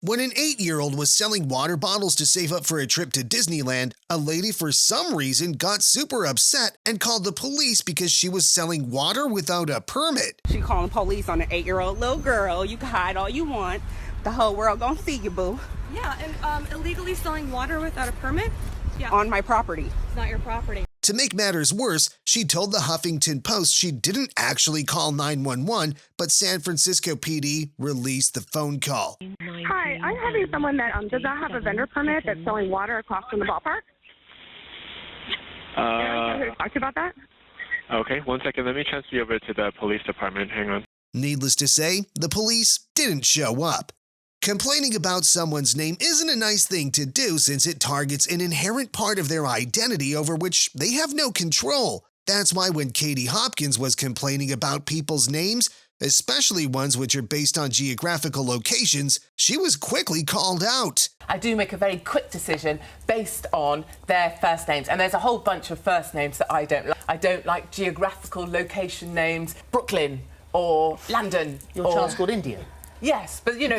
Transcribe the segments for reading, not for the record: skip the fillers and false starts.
When an 8-year-old was selling water bottles to save up for a trip to Disneyland, a lady for some reason got super upset and called the police because she was selling water without a permit. She calling the police on an 8-year-old little girl. You can hide all you want. The whole world gonna see you, boo. Yeah, and illegally selling water without a permit? Yeah. On my property. It's not your property. To make matters worse, she told the Huffington Post she didn't actually call 911, but San Francisco PD released the phone call. Hi, I'm having someone that does not have a vendor permit that's selling water across from the ballpark. Can I talk to you about that? Okay, 1 second. Let me transfer you over to the police department. Hang on. Needless to say, the police didn't show up. Complaining about someone's name isn't a nice thing to do since it targets an inherent part of their identity over which they have no control. That's why when Katie Hopkins was complaining about people's names, especially ones which are based on geographical locations, she was quickly called out. I do make a very quick decision based on their first names, and there's a whole bunch of first names that I don't like. I don't like geographical location names, Brooklyn or London. Your child's called India? Yes, but you know,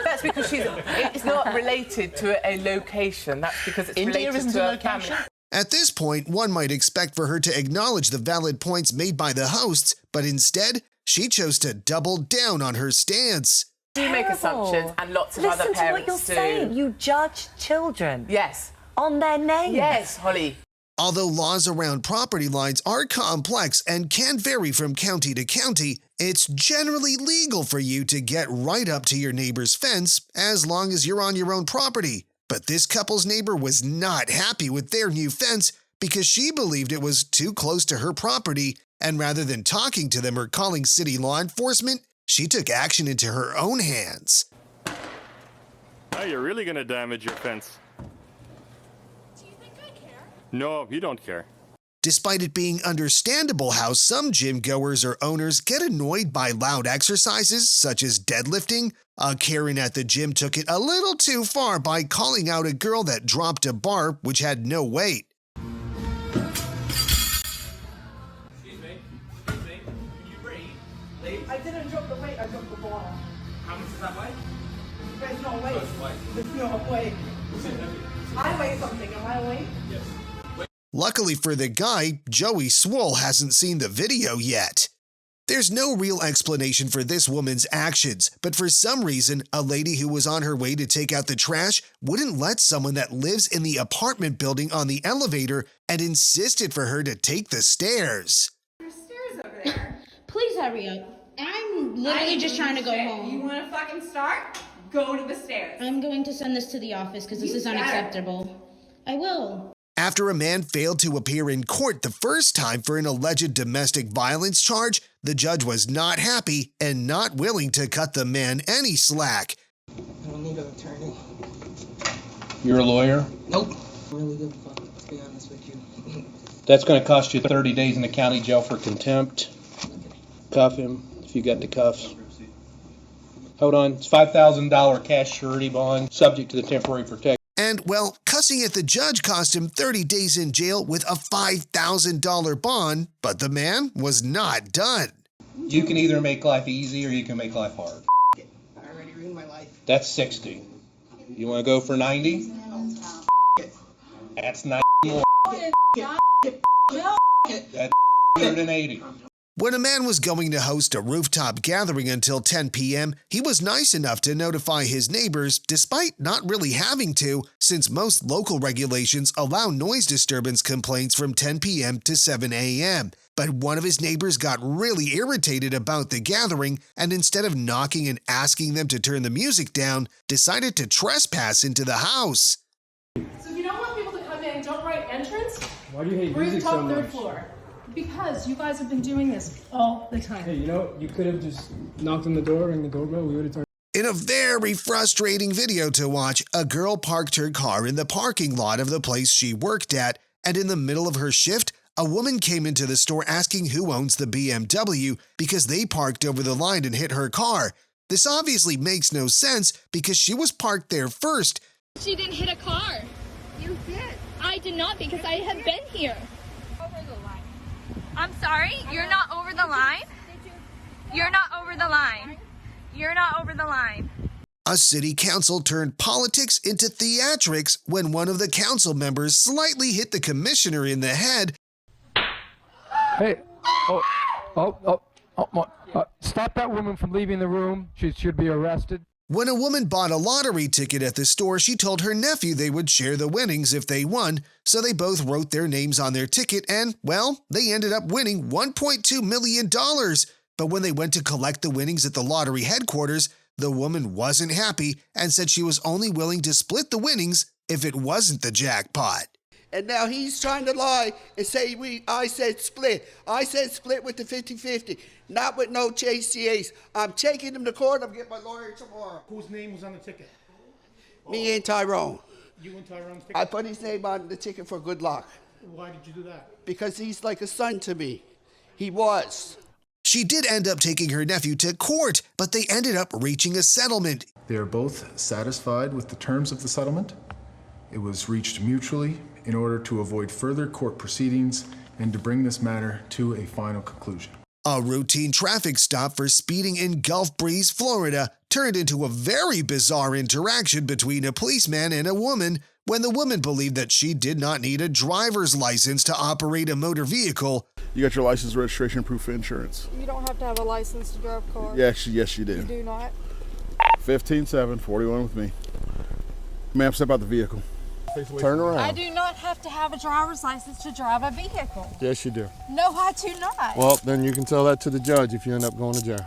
that's because it's not related to a location. That's because it's India related isn't to a a location? family. At this point, one might expect for her to acknowledge the valid points made by the hosts, but instead, she chose to double down on her stance. You make assumptions, and lots of other parents do. Listen to what you're saying. You judge children. Yes. On their names. Yes, Holly. Although laws around property lines are complex and can vary from county to county, it's generally legal for you to get right up to your neighbor's fence as long as you're on your own property. But this couple's neighbor was not happy with their new fence because she believed it was too close to her property, and rather than talking to them or calling city law enforcement, she took action into her own hands. Now you're really going to damage your fence. Do you think I care? No, you don't care. Despite it being understandable how some gym goers or owners get annoyed by loud exercises such as deadlifting, a Karen at the gym took it a little too far by calling out a girl that dropped a bar which had no weight. Excuse me, can you breathe, please? I didn't drop the weight, I dropped the ball. How much does that weigh? There's no weight. Weight. There's no weight. I weigh something, am I weight? Yes. Luckily for the guy, Joey Swoll hasn't seen the video yet. There's no real explanation for this woman's actions, but for some reason, a lady who was on her way to take out the trash wouldn't let someone that lives in the apartment building on the elevator and insisted for her to take the stairs. There's stairs over there. Please hurry up. I'm literally just trying to go home. You want to fucking start? Go to the stairs. I'm going to send this to the office because this is unacceptable. I will. After a man failed to appear in court the first time for an alleged domestic violence charge, the judge was not happy and not willing to cut the man any slack. I don't need an attorney. You're a lawyer? Nope. Really good fun, to be honest with you. That's going to cost you 30 days in the county jail for contempt. Cuff him if you got the cuffs. Hold on. It's $5,000 cash surety bond, subject to the temporary protection. And, well, cussing at the judge cost him 30 days in jail with a $5,000 bond, but the man was not done. You can either make life easy or you can make life hard. I already ruined my life. That's 60. You want to go for 90? That's 90 more. That's 180. When a man was going to host a rooftop gathering until 10 p.m., he was nice enough to notify his neighbors despite not really having to, since most local regulations allow noise disturbance complaints from 10 p.m. to 7 a.m. But one of his neighbors got really irritated about the gathering and instead of knocking and asking them to turn the music down, decided to trespass into the house. So if you don't want people to come in, don't write entrance. Why do you hate music so Rooftop, much? third floor. Because you guys have been doing this all the time. Hey, you know, you could have just knocked on the door, rang the doorbell, we would have turned. In a very frustrating video to watch, a girl parked her car in the parking lot of the place she worked at, and in the middle of her shift, a woman came into the store asking who owns the BMW because they parked over the line and hit her car. This obviously makes no sense because she was parked there first. She didn't hit a car. You did. I did not because I have been here. Over the line. I'm sorry? You're not over the line? You're not over the line. You're not over the line. A city council turned politics into theatrics when one of the council members slightly hit the commissioner in the head. Hey, stop that woman from leaving the room. She should be arrested. When a woman bought a lottery ticket at the store, she told her nephew they would share the winnings if they won, so they both wrote their names on their ticket and, well, they ended up winning $1.2 million. But when they went to collect the winnings at the lottery headquarters, the woman wasn't happy and said she was only willing to split the winnings if it wasn't the jackpot. And now he's trying to lie and say I said split. I said split with the 50-50, not with no JCAs. I'm taking him to court. I'm getting my lawyer tomorrow. Whose name was on the ticket? Me and Tyrone. You and Tyrone's ticket? I put his name on the ticket for good luck. Why did you do that? Because he's like a son to me. He was. She did end up taking her nephew to court, but they ended up reaching a settlement. They are both satisfied with the terms of the settlement. It was reached mutually in order to avoid further court proceedings and to bring this matter to a final conclusion. A routine traffic stop for speeding in Gulf Breeze, Florida, turned into a very bizarre interaction between a policeman and a woman when the woman believed that she did not need a driver's license to operate a motor vehicle. You got your license, registration, proof of insurance. You don't have to have a license to drive a car. Yes, you do. You do not? 15-7, 41 with me. Ma'am, step out the vehicle. Turn around. I do not have to have a driver's license to drive a vehicle. Yes, you do. No, I do not. Well, then you can tell that to the judge if you end up going to jail.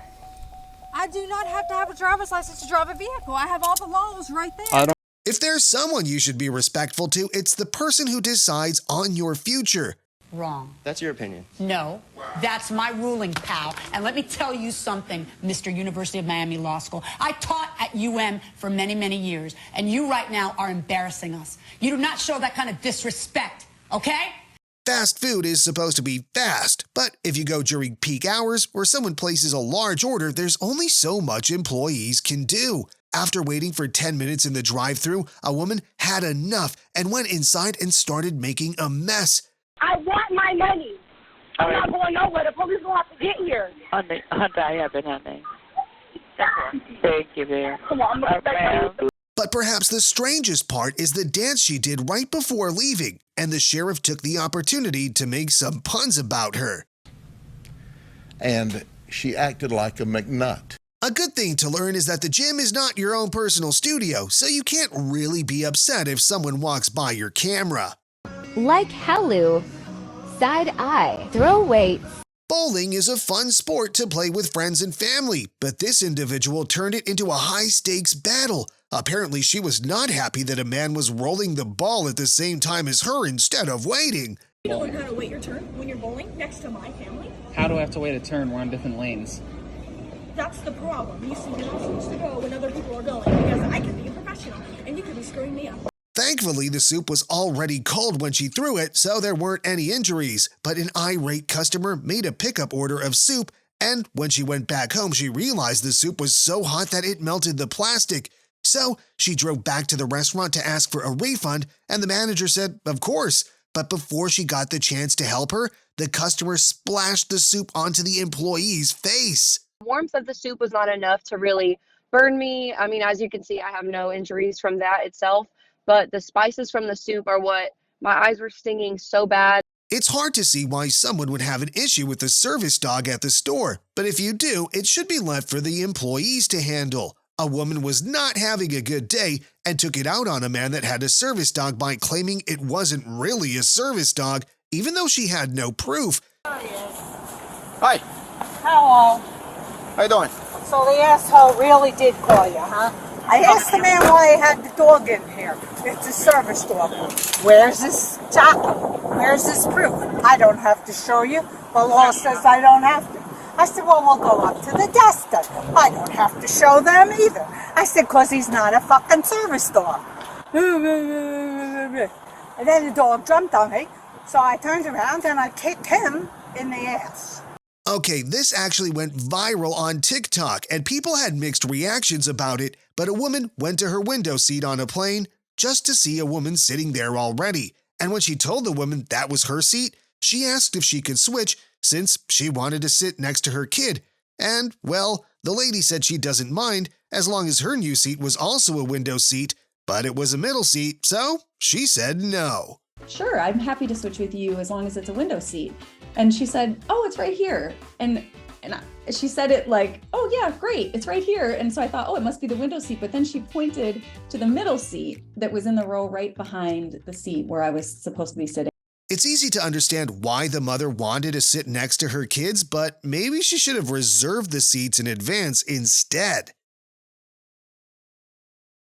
I do not have to have a driver's license to drive a vehicle. I have all the laws right there. If there's someone you should be respectful to, it's the person who decides on your future. Wrong. That's your opinion. No, that's my ruling, pal. And let me tell you something, Mr. University of Miami Law School. I taught at UM for many, many years, and you right now are embarrassing us. You do not show that kind of disrespect, okay? Fast food is supposed to be fast, but if you go during peak hours or someone places a large order, there's only so much employees can do. After waiting for 10 minutes in the drive-thru, a woman had enough and went inside and started making a mess. I want my money. I'm not going nowhere. The police will have to get here. Honey, I have it, honey. Thank you, dear. Come on, I'm But perhaps the strangest part is the dance she did right before leaving, and the sheriff took the opportunity to make some puns about her. And she acted like a McNutt. A good thing to learn is that the gym is not your own personal studio, so you can't really be upset if someone walks by your camera. Like Hello, side eye, throw weights. Bowling is a fun sport to play with friends and family, but this individual turned it into a high-stakes battle. Apparently, she was not happy that a man was rolling the ball at the same time as her instead of waiting. You don't know how to wait your turn when you're bowling next to my family? How do I have to wait a turn? We're on different lanes. That's the problem. You see, you're not supposed to go when other people are going because I could be a professional and you could be screwing me up. Thankfully, the soup was already cold when she threw it, so there weren't any injuries. But an irate customer made a pickup order of soup, and when she went back home, she realized the soup was so hot that it melted the plastic. So she drove back to the restaurant to ask for a refund, and the manager said, of course. But before she got the chance to help her, the customer splashed the soup onto the employee's face. The warmth of the soup was not enough to really burn me. I mean, as you can see, I have no injuries from that itself. But the spices from the soup are what my eyes were stinging so bad. It's hard to see why someone would have an issue with the service dog at the store, but if you do, it should be left for the employees to handle. A woman was not having a good day and took it out on a man that had a service dog by claiming it wasn't really a service dog, even though she had no proof. Hi. Hello. How you doing? So the asshole really did call you, huh? I asked the man why he had the dog in here. It's a service dog. Where's this document? Where's this proof? I don't have to show you. The law says I don't have to. I said, well, we'll go up to the desk then. I don't have to show them either. I said, because he's not a fucking service dog. And then the dog jumped on me. So I turned around and I kicked him in the ass. Okay, this actually went viral on TikTok, and people had mixed reactions about it, but a woman went to her window seat on a plane just to see a woman sitting there already. And when she told the woman that was her seat, she asked if she could switch since she wanted to sit next to her kid. And, well, the lady said she doesn't mind as long as her new seat was also a window seat, but it was a middle seat, so she said no. Sure, I'm happy to switch with you as long as it's a window seat. And she said, oh, it's right here. And she said it like, oh yeah, great, it's right here. And so I thought, oh, it must be the window seat. But then she pointed to the middle seat that was in the row right behind the seat where I was supposed to be sitting. It's easy to understand why the mother wanted to sit next to her kids, but maybe she should have reserved the seats in advance instead.